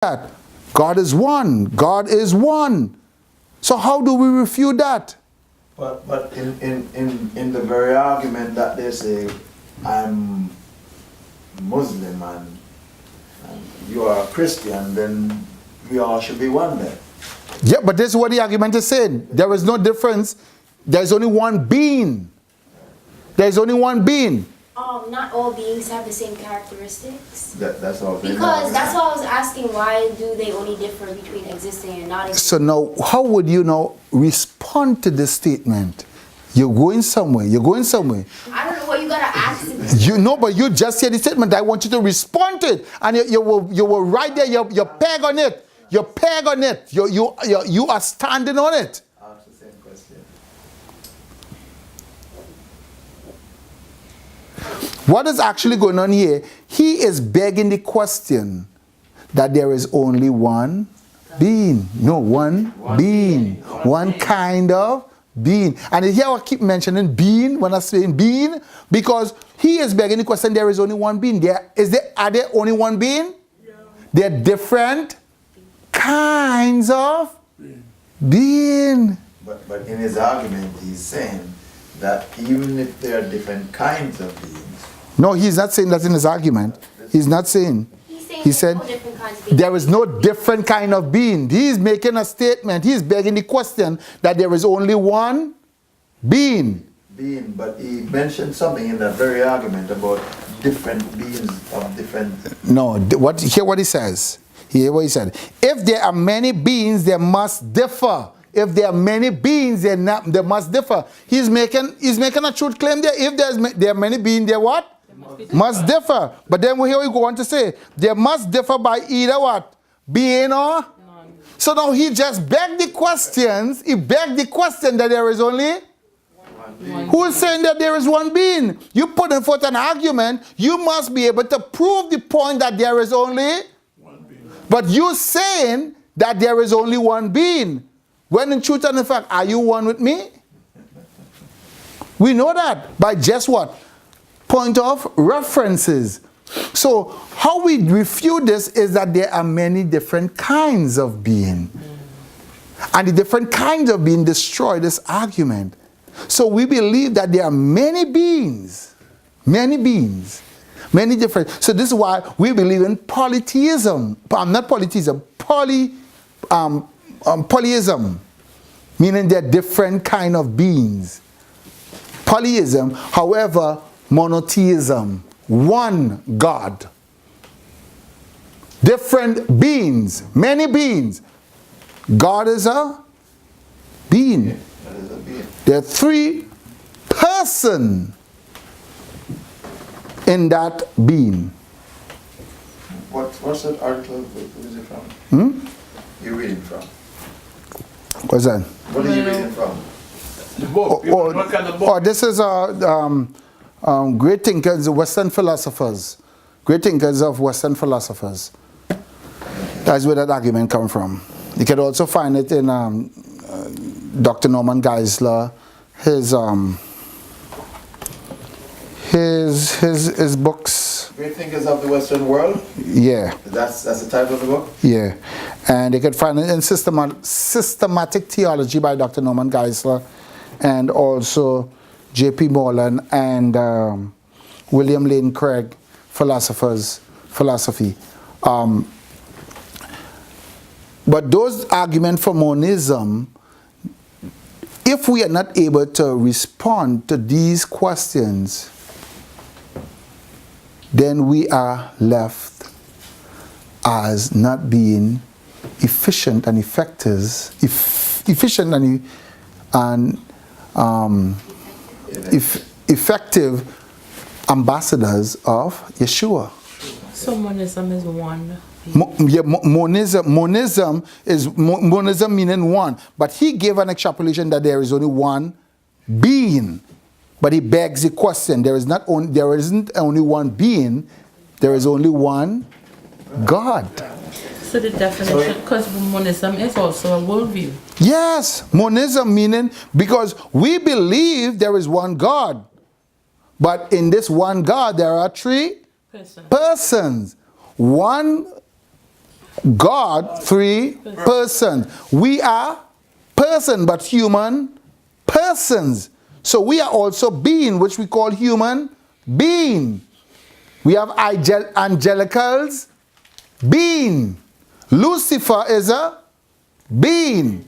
that. God is one. God is one. So how do we refute that? But in the very argument that they say, I'm Muslim and you are a Christian, then we all should be one then. Yeah, but this is what the argument is saying. There is no difference. There's only one being. There's only one being. Not all beings have the same characteristics. That's all. Because that's why I was asking, why do they only differ between existing and not existing? So now, how would you now respond to this statement? You're going somewhere. You're going somewhere. I don't know what you gotta ask. You know, but you just said the statement. I want you to respond to it, and you were right there. You peg on it. You peg on it. You are standing on it. Ask the same question. What is actually going on here? He is begging the question that there is only one being. No, one being. One kind of being. And here I keep mentioning being when I'm saying being, because he is begging the question, there is only one being. Are there only one being? No. There are different kinds of being. But in his argument, he's saying that even if there are different kinds of beings. No, he's not saying that in his argument. He's not saying. He said no different kinds of beings. there is no different kind of being. He's making a statement. He's begging the question that there is only one being. Being, but he mentioned something in that very argument about different beings of different. No, hear what he says. Hear what he said. If there are many beings, they must differ. If there are many beings, they must differ. He's making a truth claim there. If there are many beings, they what? Must differ. But then here we go on to say, they must differ by either what? Being or? None. So now he just begged the questions. He begged the question that there is only one being. Who is saying that there is one being? You put in forth an argument, you must be able to prove the point that there is only one being. But you saying that there is only one being. When in truth and in fact, are you one with me? We know that by just what? Point of references. So how we refute this is that there are many different kinds of being. And the different kinds of being destroy this argument. So we believe that there are many beings. Many beings. Many different. So this is why we believe in polytheism. Not polytheism. Polyism. Meaning there are different kind of beings. Polyism, however, monotheism, one God. Different beings, many beings. God is a being. Yeah, that is a being. There are three persons in that being. What's that article? Who is it from? You're reading from? What's that? What are you reading from? The book. What kind of book? This is great thinkers, Western philosophers. Great thinkers of Western philosophers. That's where that argument comes from. You can also find it in Dr. Norman Geisler, his books. Great Thinkers of the Western World? Yeah. That's the title of the book? Yeah. And you can find it in Systematic Theology by Dr. Norman Geisler, and also J.P. Moreland and William Lane Craig, philosophy. But those arguments for monism, if we are not able to respond to these questions, then we are left as not being efficient and effective ambassadors of Yeshua. So monism is one. Monism meaning one. But he gave an extrapolation that there is only one being. But he begs the question, there isn't only one being, there is only one God. So the definition, because monism is also a worldview. Yes, monism meaning, because we believe there is one God. But in this one God, there are three persons. One God, three persons. We are person, but human persons. So we are also being, which we call human being. We have angelicals, being. Lucifer is a being.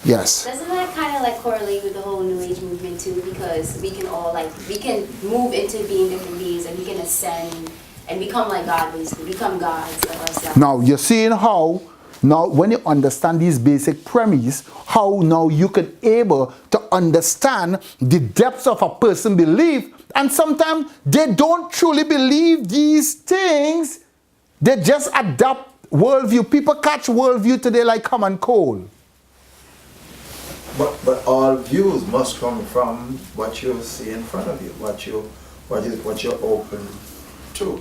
Yes. Doesn't that kind of like correlate with the whole New Age movement too? Because we can all we can move into being different beings and we can ascend and become like God, basically, become gods of ourselves. Now you're seeing how, now when you understand these basic premises, how now you can able to understand the depths of a person's belief, and sometimes they don't truly believe these things, they just adopt worldview. People catch worldview today like common cold. But all views must come from what you see in front of you, what you're open to,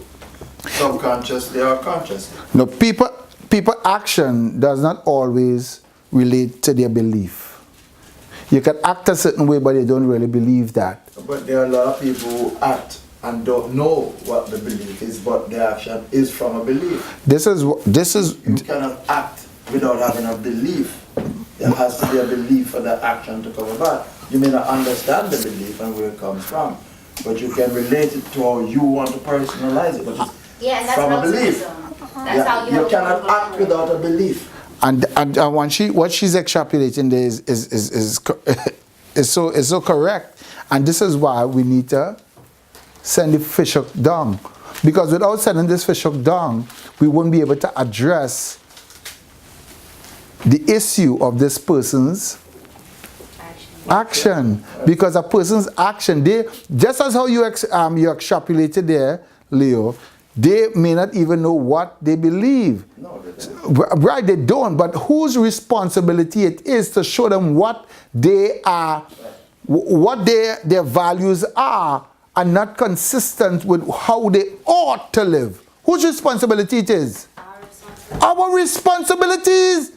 subconsciously or consciously. No, people action does not always relate to their belief. You can act a certain way, but they don't really believe that. But there are a lot of people who act and don't know what the belief is, but the action is from a belief. This is You cannot act without having a belief. There has to be a belief for the action to come about. You may not understand the belief and where it comes from, but you can relate it to how you want to personalize it. But it's and that's from a belief. That's how You cannot act without a belief. and when what she's extrapolating there is so correct, and this is why we need to send the fishhook down, because without sending this fishhook down, we won't be able to address the issue of this person's action. Because a person's action, they just as how you extrapolated there, Leo, they may not even know what they believe. No, they don't. Right, they don't. But whose responsibility it is to show them what they are, what their values are not consistent with how they ought to live. Whose responsibility it is? Our responsibilities.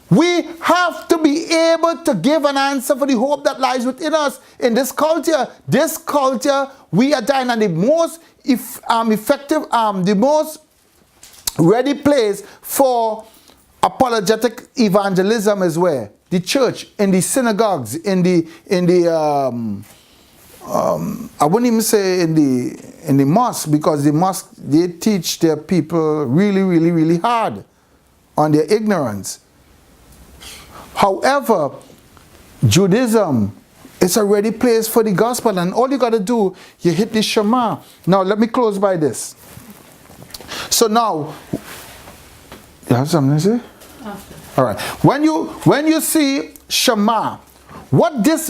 We have to be able to give an answer for the hope that lies within us in this culture. This culture, we are dying, and the most effective, the most ready place for apologetic evangelism is where? The church, in the synagogues, in the I wouldn't even say in the mosque, because the mosque, they teach their people really, really, really hard on their ignorance. However, Judaism is a ready place for the gospel, and all you got to do, you hit the Shema. Now, let me close by this. So now, you have something to say? All right. When you see Shema, what this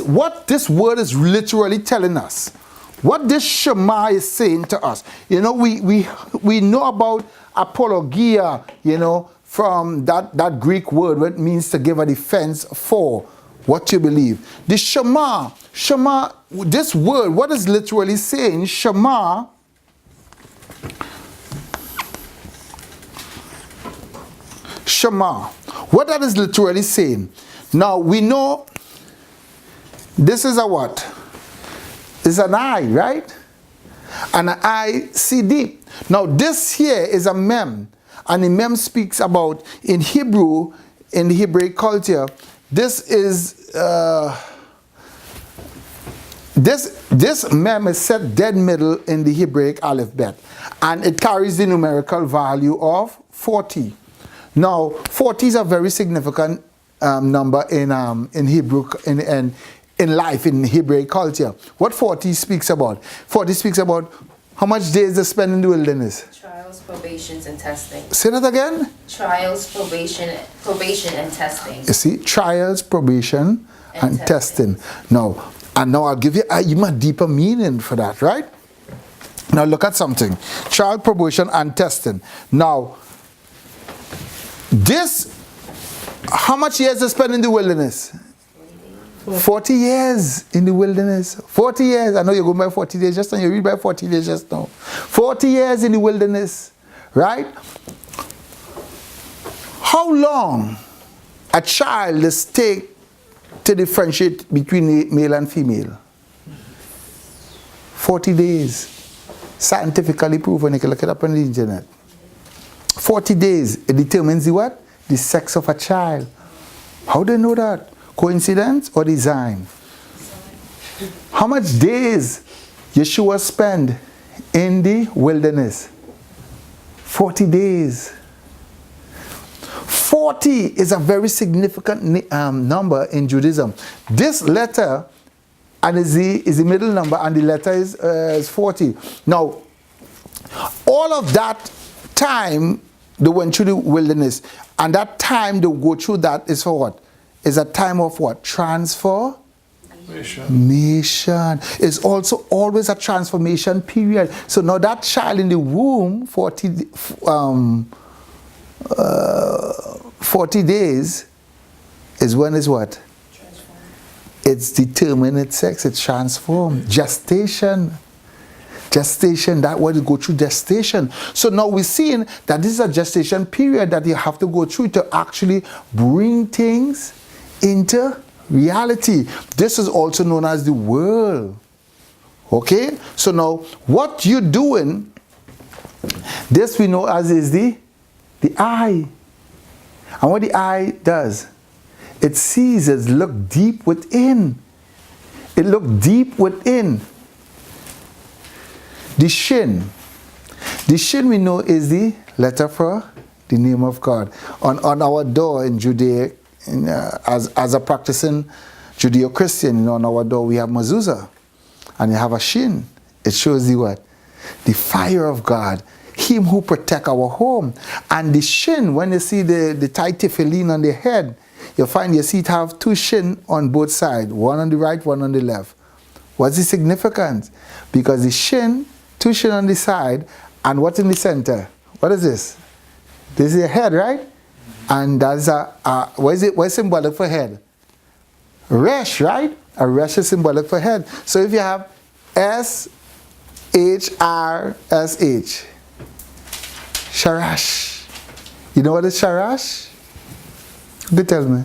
word is literally telling us, what this Shema is saying to us. You know, we know about apologia, you know, from that Greek word, what it means to give a defense for what you believe. The Shema, this word, what is literally saying, Shema, what that is literally saying. Now, we know this is a what? It's an eye, right? And an eye see deep. Now, this here is a mem. And the mem speaks about, in Hebrew, in the Hebraic culture, this is, this mem is set dead middle in the Hebraic alphabet. And it carries the numerical value of 40. Now, 40 is a very significant number in Hebrew, in life, in Hebraic culture. What 40 speaks about? 40 speaks about how much days they spend in the wilderness. Trials, probations, and testing. Say that again? Trials, probation, and testing. You see, trials, probation, and testing. Now I'll give you a deeper meaning for that, right? Now look at something. Trial, probation, and testing. Now, how much years they spend in the wilderness? 40 years in the wilderness. 40 years. I know you're going by 40 days just now. You read by 40 days just now. 40 years in the wilderness. Right? How long a child is take to differentiate between male and female? 40 days. Scientifically proven. You can look it up on the internet. 40 days, it determines the what? The sex of a child. How do you know that? Coincidence or design? How much days Yeshua spent in the wilderness? 40 days. 40 is a very significant number in Judaism. This letter and is the middle number, and the letter is 40. Now, all of that time they went through the wilderness, and that time they go through that is for what? Is a time of what? Transformation. It's also always a transformation period. So now that child in the womb, 40 days is when is what? It's determined its sex, it's transformed. Gestation, that what you go through gestation. So now we're seeing that this is a gestation period that you have to go through to actually bring things into reality. This is also known as the world. Okay? So now what you're doing, this we know as is the eye. And what the eye does, it sees, it look deep within. It look deep within. The shin. The shin we know is the letter for the name of God. On our door in Judea, as a practicing Judeo-Christian, on our door we have mezuzah. And you have a shin. It shows you what? The fire of God. Him who protect our home. And the shin, when you see the tight tefillin on the head, you'll find you see it have two shin on both sides. One on the right, one on the left. What's the significance? Because the shin, two shin on the side, and what's in the center? What is this? This is your head, right? And that's what is it? What's symbolic for head? Resh, right? A resh is symbolic for head. So if you have S-H-R-S-H, Sharash. You know what is Sharash? Who tell me?